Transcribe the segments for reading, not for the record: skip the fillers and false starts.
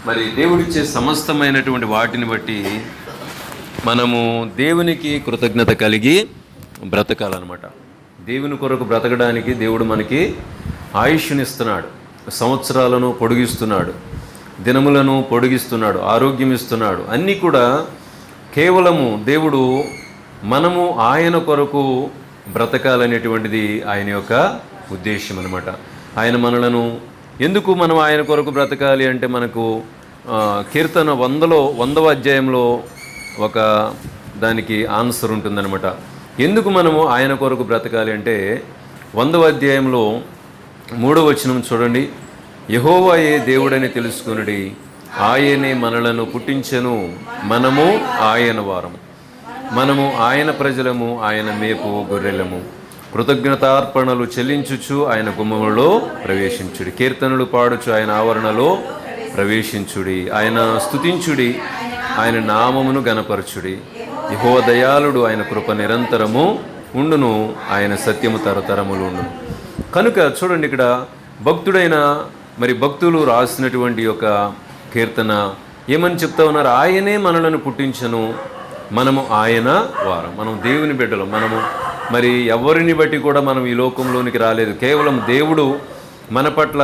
మరి దేవుడిచ్చే సమస్తమైనటువంటి వాటిని బట్టి మనము దేవునికి కృతజ్ఞత కలిగి బ్రతకాలన్నమాట. దేవుని కొరకు బ్రతకడానికి దేవుడు మనకి ఆయుష్నిస్తున్నాడు, సంవత్సరాలను పొడిగిస్తున్నాడు, దినములను పొడిగిస్తున్నాడు, ఆరోగ్యం ఇస్తున్నాడు. అన్నీ కూడా కేవలము దేవుడు మనము ఆయన కొరకు బ్రతకాలనేటువంటిది ఆయన యొక్క ఉద్దేశం అన్నమాట. ఆయన మనలను ఎందుకు మనం ఆయన కొరకు బ్రతకాలి అంటే మనకు కీర్తన 100వ అధ్యాయంలో ఒక దానికి ఆన్సర్ ఉంటుందన్నమాట. ఎందుకు మనము ఆయన కొరకు బ్రతకాలి అంటే 100వ అధ్యాయంలో 3వ వచనం చూడండి. యెహోవాయే దేవుడని తెలుసుకొనుడి, ఆయనే మనలను పుట్టించెను, మనము ఆయన వారము, మనము ఆయన ప్రజలము, ఆయన మేపు గొర్రెలము. కృతజ్ఞతార్పణలు చెల్లించుచు ఆయన గుమ్మములో ప్రవేశించుడి, కీర్తనలు పాడుచు ఆయన ఆవరణలో ప్రవేశించుడి, ఆయన స్తుతించుడి, ఆయన నామమును గణపరచుడి. యెహోవా దయాళుడు, ఆయన కృప నిరంతరము ఉండును, ఆయన సత్యము తరతరములు ఉండును. కనుక చూడండి, ఇక్కడ భక్తుడైన భక్తులు రాసినటువంటి యొక్క కీర్తన ఏమని చెప్తా ఉన్నారు? ఆయనే మనలను పుట్టించను, మనము ఆయన వారం, మనం దేవుని బిడ్డలు. మనము ఎవరిని బట్టి కూడా మనం ఈ లోకంలోనికి రాలేదు. కేవలం దేవుడు మన పట్ల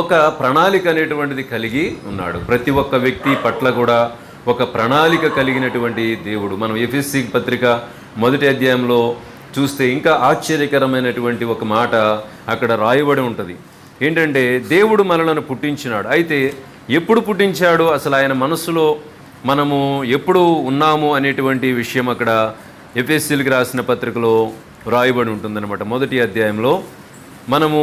ఒక ప్రణాళిక అనేటువంటిది కలిగి ఉన్నాడు. ప్రతి ఒక్క వ్యక్తి పట్ల కూడా ఒక ప్రణాళిక కలిగినటువంటి దేవుడు. మనం ఎఫెసీ పత్రిక 1వ అధ్యాయంలో చూస్తే ఇంకా ఆశ్చర్యకరమైనటువంటి ఒక మాట అక్కడ రాయబడి ఉంటుంది. ఏంటంటే దేవుడు మనలను పుట్టించినాడు. అయితే ఎప్పుడు పుట్టించాడు, అసలు ఆయన మనసులో మనము ఎప్పుడు ఉన్నాము అనేటువంటి విషయం అక్కడ ఎఫెసీలకు రాసిన పత్రికలో రాయబడి ఉంటుందన్నమాట. 1వ అధ్యాయంలో మనము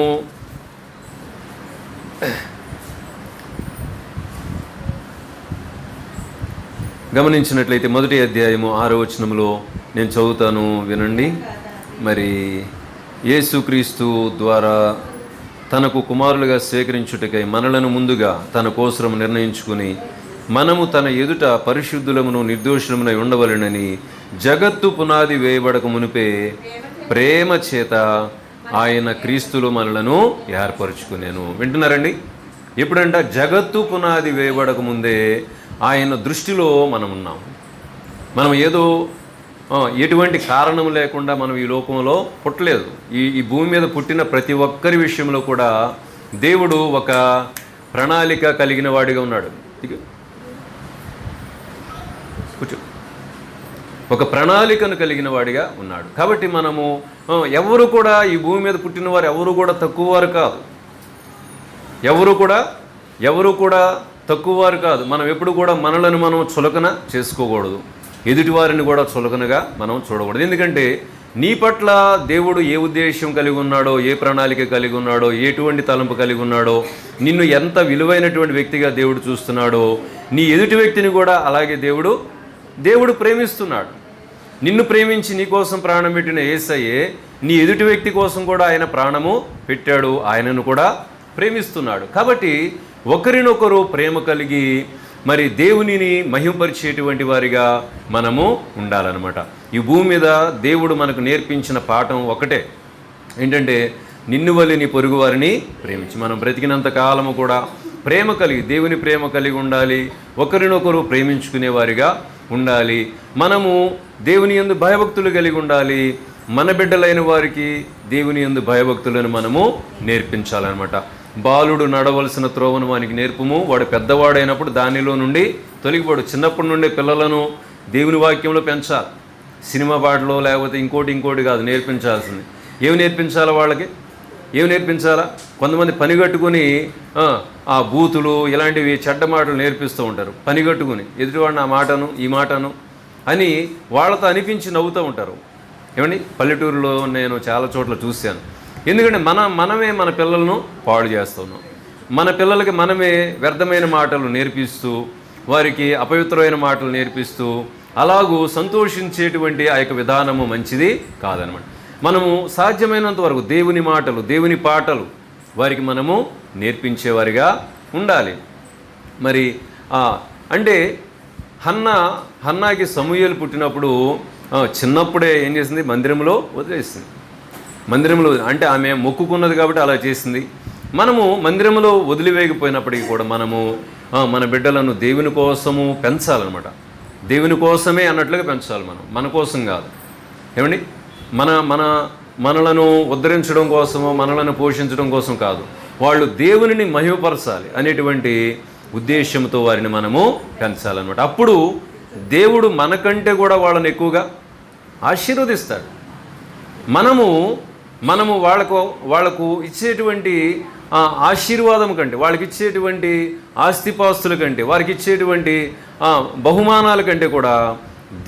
గమనించినట్లయితే 1వ అధ్యాయము 6వ వచనంలో నేను చదువుతాను, వినండి. యేసుక్రీస్తు ద్వారా తనకు కుమారులుగా స్వీకరించుటకై మనలను ముందుగా తన కోసం నిర్ణయించుకుని మనము తన ఎదుట పరిశుద్ధులమును నిర్దోషులమునై ఉండవలెనని జగత్తు పునాది వేయబడక మునిపే ప్రేమ చేత ఆయన క్రీస్తులో మనలను ఏర్పరచుకునేను. వింటున్నారండి? ఎప్పుడంట? జగత్తు పునాది వేయబడక ముందే ఆయన దృష్టిలో మనం ఉన్నాం. మనం ఏదో ఎటువంటి కారణం లేకుండా మనం ఈ లోకంలో పుట్టలేదు. ఈ భూమి మీద పుట్టిన ప్రతి ఒక్కరి విషయంలో కూడా దేవుడు ఒక ప్రణాళిక కలిగిన వాడిగా ఉన్నాడు. ఒక ప్రణాళికను కలిగిన వాడిగా ఉన్నాడు. కాబట్టి మనము ఎవరు కూడా ఈ భూమి మీద పుట్టిన వారు ఎవరు కూడా తక్కువ వారు కాదు. ఎవరు కూడా తక్కువ వారు కాదు. మనం ఎప్పుడు కూడా మనలను మనం చులకన చేసుకోకూడదు, ఎదుటివారిని కూడా చులకనగా మనం చూడకూడదు. ఎందుకంటే నీ పట్ల దేవుడు ఏ ఉద్దేశం కలిగి ఉన్నాడో, ఏ ప్రణాళిక కలిగి ఉన్నాడో, ఎటువంటి తలంపు కలిగి ఉన్నాడో, నిన్ను ఎంత విలువైనటువంటి వ్యక్తిగా దేవుడు చూస్తున్నాడో, నీ ఎదుటి వ్యక్తిని కూడా అలాగే దేవుడు ప్రేమిస్తున్నాడు. నిన్ను ప్రేమించి నీ కోసం ప్రాణం పెట్టిన యేసయ్యే నీ ఎదుటి వ్యక్తి కోసం కూడా ఆయన ప్రాణము పెట్టాడు, ఆయనను కూడా ప్రేమిస్తున్నాడు. కాబట్టి ఒకరినొకరు ప్రేమ కలిగి దేవునిని మహిమపరిచేటువంటి వారిగా మనము ఉండాలన్నమాట. ఈ భూమి మీద దేవుడు మనకు నేర్పించిన పాఠం ఒకటే, ఏంటంటే నిన్ను వలె నీ పొరుగు వారిని ప్రేమించి. మనం బ్రతికినంత కాలము కూడా ప్రేమ కలిగి, దేవుని ప్రేమ కలిగి ఉండాలి, ఒకరినొకరు ప్రేమించుకునే వారిగా ఉండాలి. మనము దేవుని యందు భయభక్తులు కలిగి ఉండాలి. మన బిడ్డలైన వారికి దేవుని యందు భయభక్తులను మనము నేర్పించాలన్నమాట. బాలుడు నడవలసిన త్రోవను వానికి నేర్పుము, వాడు పెద్దవాడైనప్పుడు దానిలో నుండి తొలగిపోడు. చిన్నప్పటి నుండి పిల్లలను దేవుని వాక్యంలో పెంచాలి. సినిమా పాటలో లేకపోతే ఇంకోటి కాదు నేర్పించాల్సింది. ఏమి నేర్పించాలా వాళ్ళకి? ఏమి నేర్పించాలా? కొంతమంది పని కట్టుకుని ఆ బూతులు ఇలాంటివి చెడ్డ మాటలు నేర్పిస్తూ ఉంటారు. పని కట్టుకుని ఎదుటివాడిని ఆ మాటను ఈ మాటను అని వాళ్ళతో అనిపించి నవ్వుతూ ఉంటారు. ఏమండి, పల్లెటూరులో నేను చాలా చోట్ల చూశాను. ఎందుకంటే మనమే మన పిల్లలను పాడు చేస్తున్నాం. మన పిల్లలకి మనమే వ్యర్థమైన మాటలు నేర్పిస్తూ, వారికి అపవిత్రమైన మాటలు నేర్పిస్తూ, అలాగూ సంతోషించేటువంటి ఆ యొక్క విధానము మంచిది కాదనమాట. మనము సాధ్యమైనంత వరకు దేవుని మాటలు, దేవుని పాటలు వారికి మనము నేర్పించేవారిగా ఉండాలి. అంటే హన్నాకి సమూయేలు పుట్టినప్పుడు చిన్నప్పుడే ఏం చేసింది? మందిరంలో వదిలేసింది. మందిరంలో అంటే ఆమె మొక్కుకున్నది కాబట్టి అలా చేసింది. మనము మందిరంలో వదిలివేయకపోయినప్పటికీ కూడా మనము మన బిడ్డలను దేవుని కోసము పెంచాలన్నమాట. దేవుని కోసమే అన్నట్లుగా పెంచాలి. మన కోసం కాదు. ఏమండి, మనలను ఉద్ధరించడం కోసమో మనలను పోషించడం కోసం కాదు, వాళ్ళు దేవునిని మహిమపరచాలి అనేటువంటి ఉద్దేశంతో వారిని మనము పెంచాలన్నమాట. అప్పుడు దేవుడు మనకంటే కూడా వాళ్ళని ఎక్కువగా ఆశీర్వదిస్తాడు. మనము వాళ్లకు ఇచ్చేటువంటి ఆశీర్వాదం కంటే, వాళ్ళకి ఇచ్చేటువంటి ఆస్తిపాస్తుల కంటే, వారికి ఇచ్చేటువంటి బహుమానాల కంటే కూడా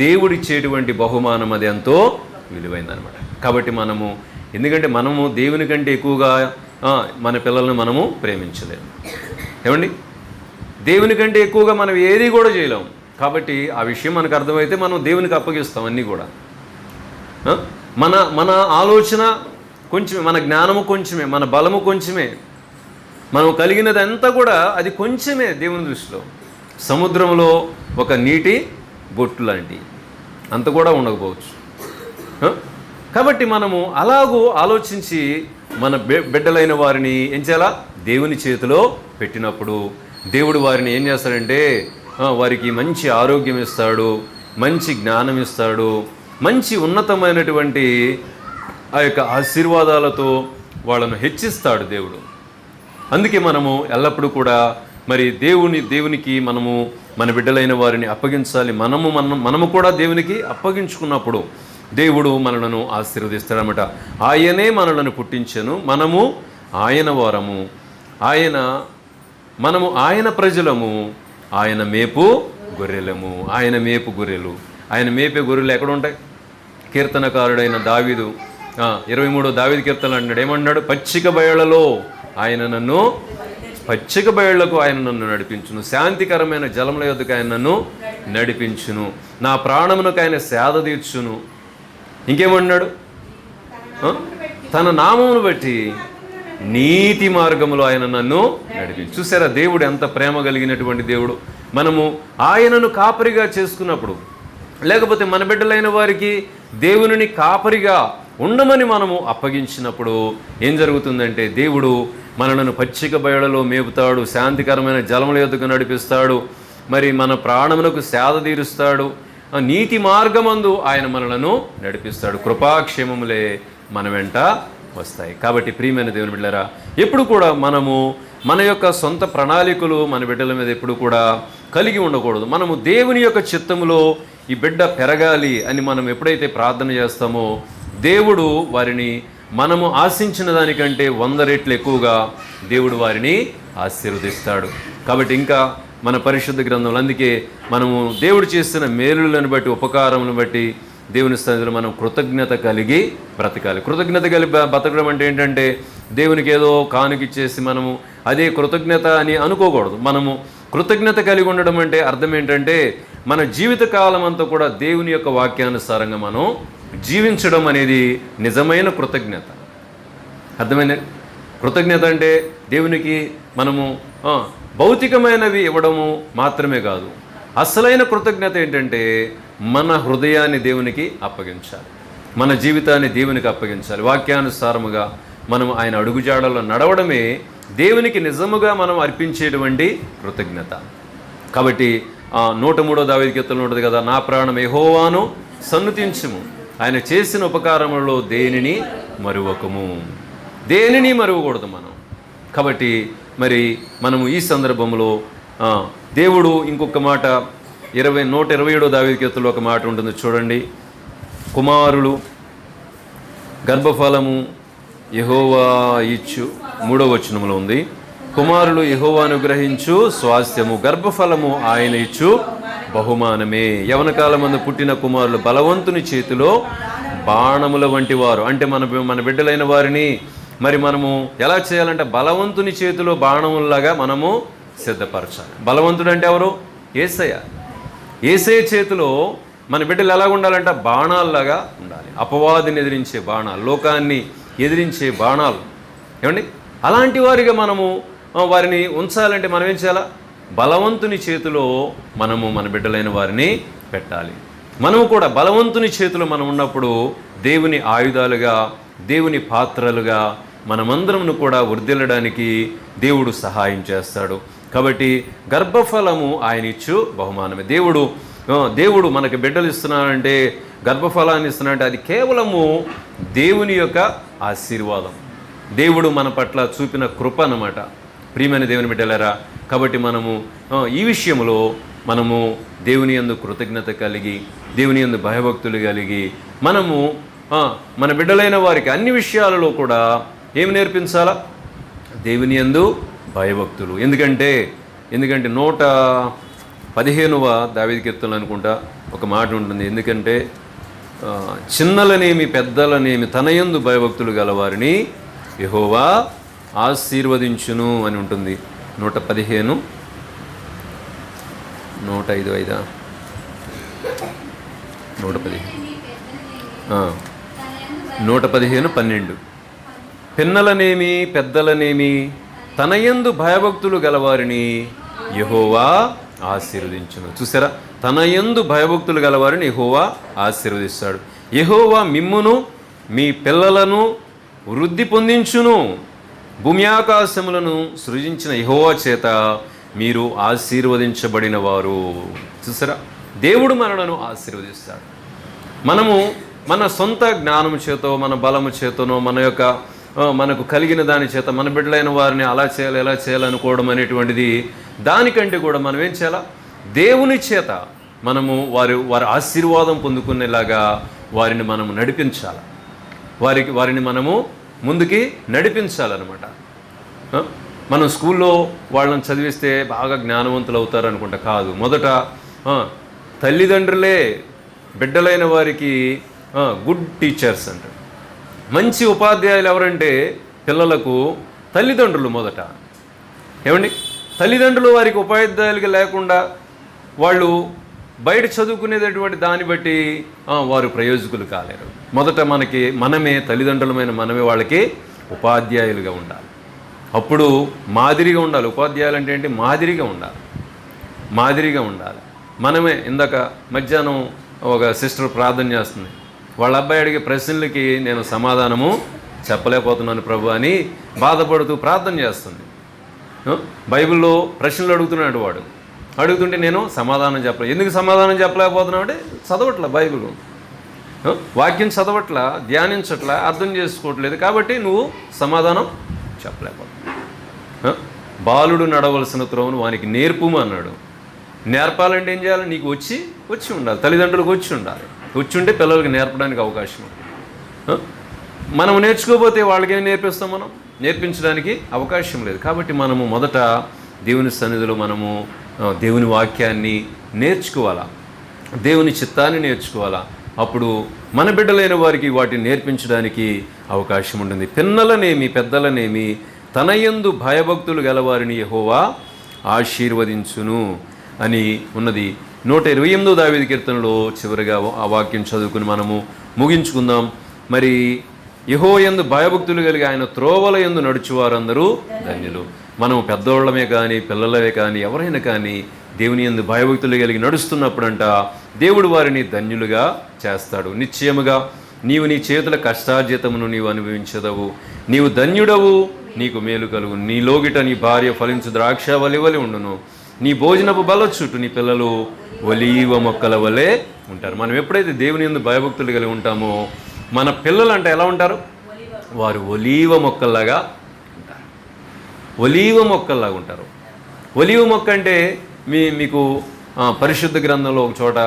దేవుడిచ్చేటువంటి బహుమానం అది ఎంతో విలువైందనమాట. కాబట్టి ఎందుకంటే మనము దేవుని కంటే ఎక్కువగా మన పిల్లల్ని మనము ప్రేమించలేము. ఏమండి, దేవుని కంటే ఎక్కువగా మనం ఏది కూడా చేయలేము. కాబట్టి ఆ విషయం మనకు అర్థమైతే మనం దేవునికి అప్పగిస్తాం అన్నీ కూడా. మన ఆలోచన కొంచెమే, మన జ్ఞానము కొంచెమే, మన బలము కొంచెమే, మనం కలిగినదంతా కూడా అది కొంచెమే దేవుని దృష్టిలో. సముద్రంలో ఒక నీటి బొట్టు లాంటి అంత కూడా ఉండకపోవచ్చు. కాబట్టి మనము అలాగూ ఆలోచించి మన బిడ్డలైన వారిని ఏం చేయాలా, దేవుని చేతిలో పెట్టినప్పుడు దేవుడు వారిని ఏం చేస్తాడంటే వారికి మంచి ఆరోగ్యం ఇస్తాడు, మంచి జ్ఞానం ఇస్తాడు, మంచి ఉన్నతమైనటువంటి ఆ యొక్క ఆశీర్వాదాలతో వాళ్ళను హెచ్చిస్తాడు దేవుడు. అందుకే మనము ఎల్లప్పుడూ కూడా మరి దేవునికి మనము మన బిడ్డలైన వారిని అప్పగించాలి. మనము కూడా దేవునికి అప్పగించుకున్నప్పుడు దేవుడు మనలను ఆశీర్వదిస్తాడనమాట. ఆయనే మనలను పుట్టించెను, మనము ఆయన వారము, మనము ఆయన ప్రజలము, ఆయన మేపు గొర్రెలము. ఆయన మేపు గొర్రెలు, ఆయన మేపే గొర్రెలు ఎక్కడ ఉంటాయి? కీర్తనకారుడైన దావీదు 23వ దావీదు కీర్తనలు అంటాడు, ఏమన్నాడు? పచ్చిక బయళ్లకు ఆయన నన్ను నడిపించును, శాంతికరమైన జలముల యొద్దకు ఆయన నన్ను నడిపించును, నా ప్రాణమునకు ఆయన సేద తీర్చును. ఇంకేమన్నాడు? తన నామమును బట్టి నీతి మార్గములో ఆయన నన్ను నడిపించు. చూసారా దేవుడు ఎంత ప్రేమ కలిగినటువంటి దేవుడు. మనము ఆయనను కాపరిగా చేసుకున్నప్పుడు, లేకపోతే మన బిడ్డలైన వారికి దేవునిని కాపరిగా ఉండమని మనము అప్పగించినప్పుడు ఏం జరుగుతుందంటే దేవుడు మనలను పచ్చిక బయళ్లలో మేపుతాడు, శాంతికరమైన జలముల యొద్దకు నడిపిస్తాడు, మరి మన ప్రాణమునకు సేద తీరుస్తాడు, నీతి మార్గమందు ఆయన మనలను నడిపిస్తాడు, కృపాక్షేమములే మన వెంట వస్తాయి. కాబట్టి ప్రియమైన దేవుని బిడ్డలారా, ఎప్పుడు కూడా మనము మన యొక్క సొంత ప్రణాళికలు మన బిడ్డల మీద ఎప్పుడు కూడా కలిగి ఉండకూడదు. మనము దేవుని యొక్క చిత్తములో ఈ బిడ్డ పెరగాలి అని మనం ఎప్పుడైతే ప్రార్థన చేస్తామో దేవుడు వారిని మనము ఆశించిన దానికంటే 100 రెట్లు ఎక్కువగా దేవుడు వారిని ఆశీర్వదిస్తాడు. కాబట్టి ఇంకా మన పరిశుద్ధ గ్రంథంలో అందుకే మనము దేవుడు చేసిన మేలులను బట్టి, ఉపకారములను బట్టి దేవుని స్థాయిలో మనం కృతజ్ఞత కలిగి బ్రతకాలి. కృతజ్ఞత కలిగి బ్రతకడం అంటే ఏంటంటే దేవునికి ఏదో కానుకిచ్చేసి మనము అదే కృతజ్ఞత అని అనుకోకూడదు. మనము కృతజ్ఞత కలిగి ఉండడం అంటే అర్థం ఏంటంటే మన జీవితకాలం అంతా కూడా దేవుని యొక్క వాక్యానుసారంగా మనం జీవించడం అనేది నిజమైన కృతజ్ఞత. అర్థమైన కృతజ్ఞత అంటే దేవునికి మనము భౌతికమైనవి ఇవ్వడము మాత్రమే కాదు. అసలైన కృతజ్ఞత ఏంటంటే మన హృదయాన్ని దేవునికి అప్పగించాలి, మన జీవితాన్ని దేవునికి అప్పగించాలి. వాక్యానుసారముగా మనం ఆయన అడుగుజాడల్లో నడవడమే దేవునికి నిజముగా మనం అర్పించేటువంటి కృతజ్ఞత. కాబట్టి 103వ దావీదు కీర్తనలో ఉంటుంది కదా, నా ప్రాణం యెహోవాను సన్నుతించుము, ఆయన చేసిన ఉపకారములలో దేనిని మరువకము. దేనిని మరువకూడదు మనం. కాబట్టి మరి మనము ఈ సందర్భంలో దేవుడు ఇంకొక మాట 127వ దావీదు కీర్తనలో ఒక మాట ఉంటుంది చూడండి. కుమారులు గర్భఫలము యెహోవా ఇచ్చు, 3వ వచనంలో ఉంది. కుమారులు యెహోవా అనుగ్రహించు స్వాస్థ్యము, గర్భఫలము ఆయన ఇచ్చు బహుమానమే. యవన కాలమందు పుట్టిన కుమారులు బలవంతుని చేతిలో బాణముల వంటి వారు. అంటే మన బిడ్డలైన వారిని మరి మనము ఎలా చేయాలంటే బలవంతుని చేతిలో బాణముల్లాగా మనము సిద్ధపరచాలి. బలవంతుడు అంటే ఎవరు? యేసయ్య. యేసయ్య చేతిలో మన బిడ్డలు ఎలా ఉండాలంటే బాణాల్లాగా ఉండాలి. అపవాదిని ఎదిరించే బాణాలు, లోకాన్ని ఎదిరించే బాణాలు. ఏమండి, అలాంటి వారిగా మనము వారిని ఉంచాలంటే మనం ఏం చేయాలా? బలవంతుని చేతిలో మనము మన బిడ్డలైన వారిని పెట్టాలి. మనము కూడా బలవంతుని చేతిలో మనం ఉన్నప్పుడు దేవుని ఆయుధాలుగా, దేవుని పాత్రలుగా మనమందరమును కూడా వర్ధిల్లడానికి దేవుడు సహాయం చేస్తాడు. కాబట్టి గర్భఫలము ఆయన ఇచ్చు బహుమానమే. దేవుడు మనకి బిడ్డలు ఇస్తున్నాడంటే, గర్భఫలాన్ని ఇస్తున్నాడంటే అది కేవలము దేవుని యొక్క ఆశీర్వాదం, దేవుడు మన పట్ల చూపిన కృప అన్నమాట. ప్రియమైన దేవుని బిడ్డలారా, కాబట్టి మనము ఈ విషయంలో మనము దేవుని యందు కృతజ్ఞత కలిగి, దేవుని యందు భయభక్తులు కలిగి, మనము మన బిడ్డలైన వారికి అన్ని విషయాలలో కూడా ఏమి నేర్పించాలా? దేవుని యందు భయభక్తులు. ఎందుకంటే 115వ దావీదు కీర్తనలు అనుకుంటా ఒక మాట ఉంటుంది. ఎందుకంటే చిన్నలనేమి పెద్దలనేమి తన యందు భయభక్తులు గలవారిని యెహోవా ఆశీర్వదించును అని ఉంటుంది. 115 115:12 పిన్నలనేమి పెద్దలనేమి తన యందు భయభక్తులు గలవారిని యెహోవా ఆశీర్వదించును. చూసారా, తన యందు భయభక్తులు గలవారిని యెహోవా ఆశీర్వదిస్తాడు. యెహోవా మిమ్మును మీ పిల్లలను వృద్ధి పొందించును. భూమి ఆకాశములను సృజించిన యెహోవా చేత మీరు ఆశీర్వదించబడిన వారు. చూసారా, దేవుడు మనలను ఆశీర్వదిస్తాడు. మనము మన సొంత జ్ఞానము చేతో, మన బలము చేతనో, మనకు కలిగిన దాని చేత మన బిడ్డలైన వారిని అలా చేయాలి ఎలా చేయాలనుకోవడం అనేటువంటిది, దానికంటే కూడా మనం ఏం చేయాలా? దేవుని చేత మనము వారి ఆశీర్వాదం పొందుకునేలాగా వారిని మనము నడిపించాలి. వారిని మనము ముందుకి నడిపించాలన్నమాట. మనం స్కూల్లో వాళ్ళని చదివిస్తే బాగా జ్ఞానవంతులు అవుతారు అనుకుంటా, కాదు. మొదట తల్లిదండ్రులే బిడ్డలైన వారికి గుడ్ టీచర్స్ అంటారు. మంచి ఉపాధ్యాయులు ఎవరంటే పిల్లలకు తల్లిదండ్రులు మొదట. ఏమండి, తల్లిదండ్రులు వారికి ఉపాధ్యాయులుగా లేకుండా వాళ్ళు బయట చదువుకునేటటువంటి దాన్ని బట్టి వారు ప్రయోజకులు కాలేరు. మొదట మనమే తల్లిదండ్రులమైన మనమే వాళ్ళకి ఉపాధ్యాయులుగా ఉండాలి. అప్పుడు మాదిరిగా ఉండాలి. ఉపాధ్యాయులు అంటే ఏంటి? మాదిరిగా ఉండాలి. మనమే ఇందాక మధ్యాహ్నం ఒక సిస్టర్ ప్రార్థన చేస్తుంది. వాళ్ళ అబ్బాయి అడిగే ప్రశ్నలకి నేను సమాధానము చెప్పలేకపోతున్నాను ప్రభు అని బాధపడుతూ ప్రార్థన చేస్తుంది. బైబిల్లో ప్రశ్నలు అడుగుతున్నాడు వాడు. అడుగుతుంటే నేను సమాధానం చెప్పలేదు. ఎందుకు సమాధానం చెప్పలేకపోతున్నావు అంటే చదవట్లా, బైబిల్ వాక్యం చదవట్లా, ధ్యానించట్లా, అర్థం చేసుకోవట్లేదు. కాబట్టి నువ్వు సమాధానం చెప్పలేకపోతున్నావు. బాలుడు నడవలసిన త్రోవను వానికి నేర్పుము అన్నాడు. నేర్పాలంటే ఏం చేయాలి? నీకు వచ్చి ఉండాలి, తల్లిదండ్రులకు వచ్చి ఉండాలి. వచ్చి ఉంటే పిల్లలకి నేర్పడానికి అవకాశం ఉంది. మనం నేర్చుకోకపోతే వాళ్ళకి ఏం నేర్పిస్తాం? మనం నేర్పించడానికి అవకాశం లేదు. కాబట్టి మనము మొదట దేవుని సన్నిధిలో మనము దేవుని వాక్యాన్ని నేర్చుకోవాలా, దేవుని చిత్తాన్ని నేర్చుకోవాలా. అప్పుడు మన బిడ్డలైన వారికి వాటిని నేర్పించడానికి అవకాశం ఉంటుంది. పిన్నలనేమి పెద్దలనేమి తన యందు భయభక్తులు గలవారిని యెహోవా ఆశీర్వదించును అని ఉన్నది. 128వ దావీదు కీర్తనలో చివరిగా ఆ వాక్యం చదువుకుని మనము ముగించుకుందాం. మరి యెహోవా యందు భయభక్తులు కలిగి ఆయన త్రోవల యందు నడుచువారందరూ ధన్యులు. మనం పెద్దోళ్ళమే కానీ పిల్లలమే కానీ ఎవరైనా కానీ దేవుని యందు భయభక్తులు కలిగి నడుస్తున్నప్పుడంట దేవుడు వారిని ధన్యులుగా చేస్తాడు. నిశ్చయముగా నీవు నీ చేతుల కష్టార్జితమును నీవు అనుభవించదవు. నీవు ధన్యుడవు, నీకు మేలు కలుగు. నీ లోగిట నీ భార్య ఫలించు ద్రాక్ష వలి ఉండును. నీ భోజనపు బల చుట్టూ నీ పిల్లలు ఒలీవ మొక్కల వలె ఉంటారు. మనం ఎప్పుడైతే దేవుని యందు భయభక్తులు కలిగి ఉంటామో మన పిల్లలు అంటే ఎలా ఉంటారు? వారు ఒలీవ మొక్కల్లాగా ఉంటారు. ఒలీవ మొక్కల్లాగా ఉంటారు. ఒలీవ మొక్క అంటే మీకు పరిశుద్ధ గ్రంథంలో ఒక చోట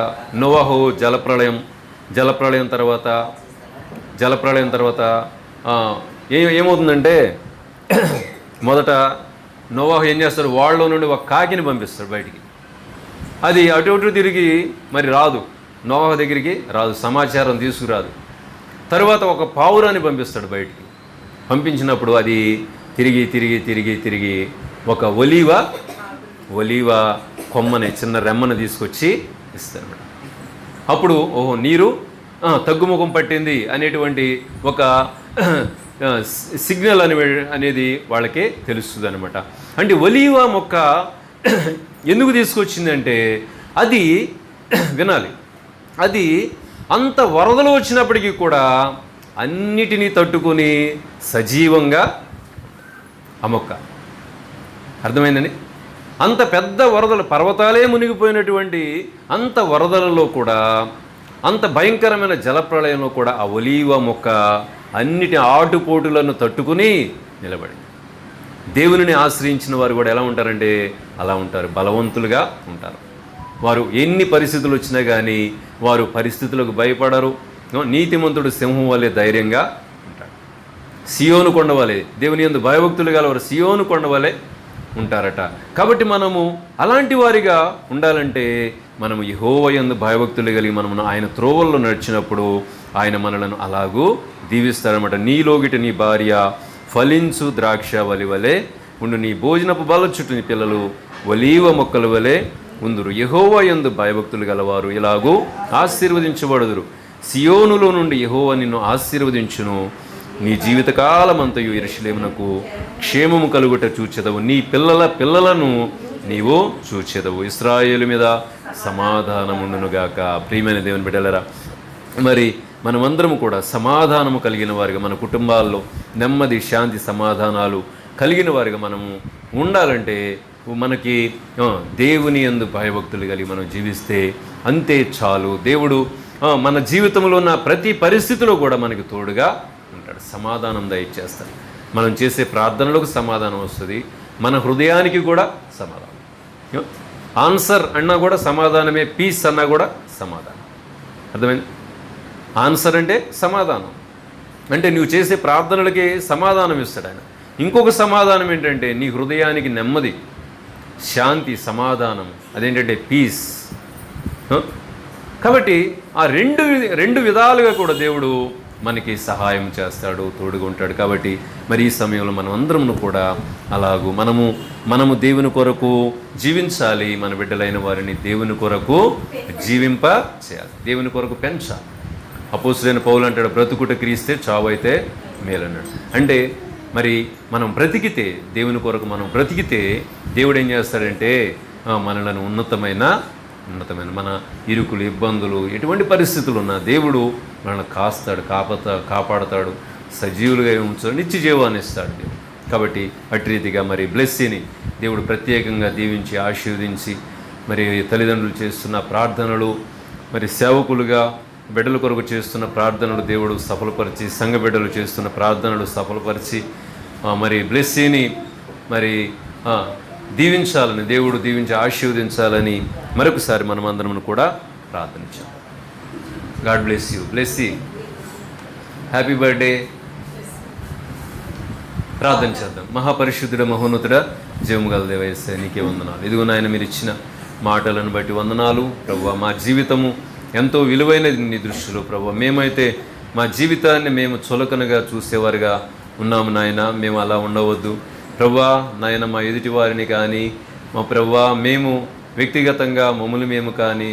నోవహు జలప్రళయం తర్వాత ఏమవుతుందంటే మొదట నోవహు ఏం చేస్తాడు? వాళ్ళలో నుండి ఒక కాకిని పంపిస్తాడు బయటికి. అది అటు తిరిగి మరి రాదు, నోవహు దగ్గరికి రాదు, సమాచారం తీసుకురాదు. తర్వాత ఒక పావురాన్ని పంపిస్తాడు బయటికి. పంపించినప్పుడు అది తిరిగి ఒక ఒలీవ కొమ్మని, చిన్న రెమ్మని తీసుకొచ్చి ఇస్తాడు. అప్పుడు ఓహో నీరు తగ్గుముఖం పట్టింది అనేటువంటి ఒక సిగ్నల్ అనేది వాళ్ళకి తెలుస్తుంది అనమాట. అంటే ఒలీవ మొక్క ఎందుకు తీసుకొచ్చిందంటే అది వినాలి, అది అంత వరదలు వచ్చినప్పటికీ కూడా అన్నిటినీ తట్టుకొని సజీవంగా ఆ మొక్క. అర్థమైందని అంత పెద్ద వరదలు, పర్వతాలే మునిగిపోయినటువంటి అంత వరదలలో కూడా, అంత భయంకరమైన జలప్రళయంలో కూడా ఆ ఒలీవ మొక్క అన్నిటి ఆటుపోటులను తట్టుకుని నిలబడింది. దేవునిని ఆశ్రయించిన వారు కూడా ఎలా ఉంటారంటే అలా ఉంటారు, బలవంతులుగా ఉంటారు. వారు ఎన్ని పరిస్థితులు వచ్చినా కానీ వారు పరిస్థితులకు భయపడరు. నీతిమంతుడు సింహం వలె ధైర్యంగా ఉంటాడు. సియోను కొండ వలె, దేవుని యందు భయభక్తులు గలవారు సియోను కొండ వలె ఉంటారట. కాబట్టి మనము అలాంటి వారిగా ఉండాలంటే మనము యెహోవా యందు భయభక్తులు కలిగి మనము ఆయన త్రోవల్లో నడిచినప్పుడు ఆయన మనలను అలాగూ దీవిస్తారన్నమాట. నీలోగిట నీ భార్య ఫలించు ద్రాక్ష వలె ఉండు, నీ భోజనపు బల చుట్టూ నీ పిల్లలు ఒలీవ మొక్కల వలె ఉందురు. యెహోవా యందు భయభక్తులు గలవారు ఇలాగూ ఆశీర్వదించబడుదురు. సియోనులో నుండి యెహోవా నిన్ను ఆశీర్వదించును. నీ జీవితకాలమంతయు యెరూషలేమునకు క్షేమము కలుగుట చూచెదవు. నీ పిల్లల పిల్లలను నీవు చూచెదవు. ఇశ్రాయేలు మీద సమాధానముండునుగాక. ప్రియమైన దేవుని బిడ్డలారా, మరి మనమందరము కూడా సమాధానము కలిగిన వారిగా, మన కుటుంబాల్లో నెమ్మది శాంతి సమాధానాలు కలిగిన వారిగా మనము ఉండాలంటే మనకి దేవుని యందు భయభక్తులు కలిగి మనం జీవిస్తే అంతే చాలు. దేవుడు మన జీవితంలో ఉన్న ప్రతి పరిస్థితిలో కూడా మనకి తోడుగా ఉంటాడు, సమాధానం దయచేస్తాడు. మనం చేసే ప్రార్థనలకు సమాధానం వస్తుంది, మన హృదయానికి కూడా సమాధానం. ఆన్సర్ అన్నా కూడా సమాధానమే, పీస్ అన్నా కూడా సమాధానం. అర్థమైంది? ఆన్సర్ అంటే సమాధానం, అంటే నువ్వు చేసే ప్రార్థనలకి సమాధానం ఇస్తాడు ఆయన. ఇంకొక సమాధానం ఏంటంటే నీ హృదయానికి నెమ్మది, శాంతి, సమాధానం, అదేంటంటే పీస్. కాబట్టి ఆ రెండు విధాలుగా కూడా దేవుడు మనకి సహాయం చేస్తాడు, తోడుగా ఉంటాడు. కాబట్టి మరి ఈ సమయంలో మనం అందరము కూడా అలాగూ మనము దేవుని కొరకు జీవించాలి. మన బిడ్డలైన వారిని దేవుని కొరకు జీవింప చేయాలి, దేవుని కొరకు పెంచాలి. అపోస్తలుడైన పౌలు అంటాడు, బ్రతుకుట క్రీస్తే చావు అయితే మేలన్నాడు. అంటే మరి మనం బ్రతికితే, దేవుని కొరకు మనం బ్రతికితే దేవుడు ఏం చేస్తాడంటే మనలను ఉన్నతమైన మన ఇరుకులు, ఇబ్బందులు, ఎటువంటి పరిస్థితులు ఉన్నా దేవుడు మనల్ని కాస్తాడు, కాపాడతాడు, సజీవులుగా ఉంచాడు, నిత్య జీవాన్ని ఇస్తాడు దేవుడు. కాబట్టి అటు రీతిగా మరి బ్లెస్సీని దేవుడు ప్రత్యేకంగా దీవించి ఆశీర్వదించి, మరి తల్లిదండ్రులు చేస్తున్న ప్రార్థనలు, మరి సేవకులుగా బిడ్డల కొరకు చేస్తున్న ప్రార్థనలు దేవుడు సఫలపరిచి, సంఘ బిడ్డలు చేస్తున్న ప్రార్థనలు సఫలపరిచి, మరి బ్లెస్సీని మరి దీవించాలని, దేవుడు దీవించి ఆశీర్వదించాలని మరొకసారి మనమందరం కూడా ప్రార్థించాం. God bless you. Blessy, happy birthday. ప్రార్థన చేద్దాం. మహాపరిశుద్ధుడ, మహోన్నతుడ, జీవము గల దేవా యేసయ్యా, నీకే వందనాలు. ఇదిగో నాయన, మీరు ఇచ్చిన మాటలను బట్టి వందనాలు ప్రభువా. మా జీవితము ఎంతో విలువైనది నీ దృష్టిలో ప్రభువా. మేమైతే మా జీవితాన్ని మేము చులకనగా చూసేవారుగా ఉన్నాము నాయన. మేము అలా ఉండవద్దు ప్రభువా. నాయన, మా ఎదుటి వారిని కానీ మా ప్రభువా, మేము వ్యక్తిగతంగా మమ్మల్ని మేము కానీ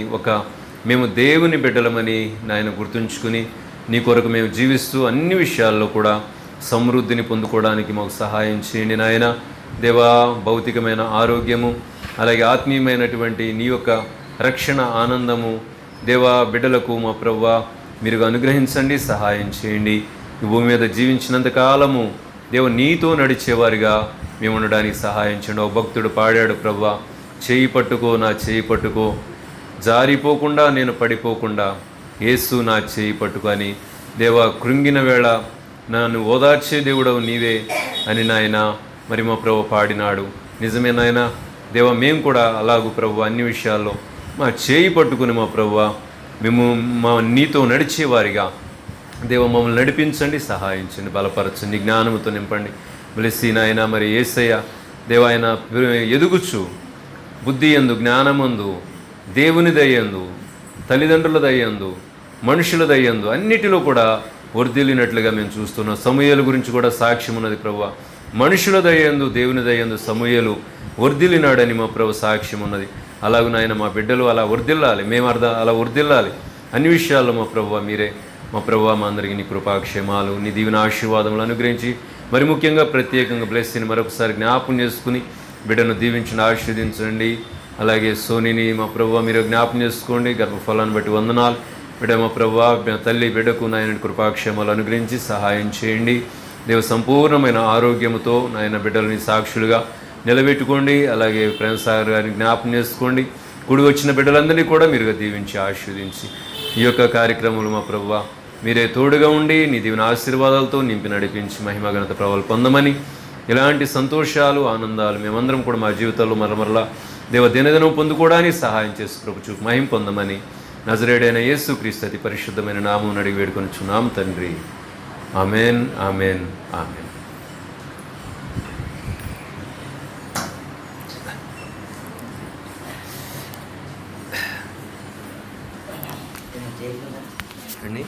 మేము దేవుని బిడ్డలమని నాయన గుర్తుంచుకుని నీ కొరకు మేము జీవిస్తూ అన్ని విషయాల్లో కూడా సమృద్ధిని పొందుకోవడానికి మాకు సహాయం చేయండి నాయన. దేవా, భౌతికమైన ఆరోగ్యము, అలాగే ఆత్మీయమైనటువంటి నీ యొక్క రక్షణ ఆనందము దేవా బిడ్డలకు మా ప్రభువా మీరు అనుగ్రహించండి, సహాయం చేయండి. ఈ భూమి మీద జీవించినంత కాలము దేవ నీతో నడిచేవారిగా మేము ఉండడానికి సహాయం చేయండి. ఒక భక్తుడు పాడాడు, ప్రభువా చేయి పట్టుకో, నా చేయి పట్టుకో, జారిపోకుండా నేను పడిపోకుండా యేసు నా చేయి పట్టుకో అని దేవా, కృంగిన వేళ నన్ను ఓదార్చే దేవుడవు నీవే అని నాయన మరి మా ప్రభు పాడినాడు. నిజమే నాయన దేవా, మేము కూడా అలాగూ ప్రభు అన్ని విషయాల్లో మా చేయి పట్టుకుని మా ప్రభువా మేము నీతో నడిచేవారిగా దేవ మమ్మల్ని నడిపించండి, సహాయించండి, బలపరచండి, జ్ఞానముతో నింపండి. బ్లెస్సీ నాయన. మరి యేసయ్య దేవ, ఆయన ఎదుగుచు బుద్ధి యందు, జ్ఞానమందు, దేవుని దయ్యందు, తల్లిదండ్రుల దయ్యందు, మనుషుల దయ్యందు అన్నిటిలో కూడా వర్ధిల్లినట్లుగా మేము చూస్తున్నాం. సమూయేలు గురించి కూడా సాక్ష్యం ఉన్నది ప్రభువా. మనుషుల దయ్యందు, దేవుని దయ్యందు సమూయేలు వర్ధిల్లినాడని మా ప్రభు సాక్ష్యం ఉన్నది. అలాగూ నాయన మా బిడ్డలు అలా వర్ధిల్లాలి, మేము అలా వర్ధిల్లాలి అన్ని విషయాల్లో మా ప్రభువా మీరే మా ప్రభువా మా అందరికీ నీ కృపాక్షేమాలు, నీ దీవెన ఆశీర్వాదములు అనుగ్రహించి మరి ముఖ్యంగా ప్రత్యేకంగా బ్లెస్సీని మరొకసారి జ్ఞాపం చేసుకుని బిడ్డను దీవించండి, ఆశీర్వదించండి. అలాగే సోనిని మా ప్రభువా మీరు జ్ఞాపం చేసుకోండి, గర్భఫలాన్ని బట్టి వందనాలు. బిడ్డ మా ప్రభువా తల్లి బిడ్డకు నాయన కృపాక్షేమాలు అనుగ్రహించి సహాయం చేయండి. దేవ సంపూర్ణమైన ఆరోగ్యముతో నాయన బిడ్డలని సాక్షులుగా నిలబెట్టుకోండి. అలాగే ఫ్రెండ్స్ గారిని జ్ఞాపకం చేసుకోండి. కూడి వచ్చిన బిడ్డలందరినీ కూడా మీరుగా దీవించి ఆశీర్వదించి ఈ యొక్క కార్యక్రమంలో మా ప్రభువా మీరే తోడుగా ఉండి నీ దీవెన ఆశీర్వాదాలతో నింపి నడిపించి మహిమ ఘనత ప్రభావాలు పొందమని, ఇలాంటి సంతోషాలు ఆనందాలు మేమందరం కూడా మా జీవితాల్లో మరమరలా దినదినం పొందుకోవడానికి సహాయం చేసి ప్రభు చూపు మహిమ పొందమని నజరేడైన యేసుక్రీస్తు అతి పరిశుద్ధమైన నామం అడిగి వేడుకొనుచున్నాం తండ్రి. Amen, amen, amen. అండి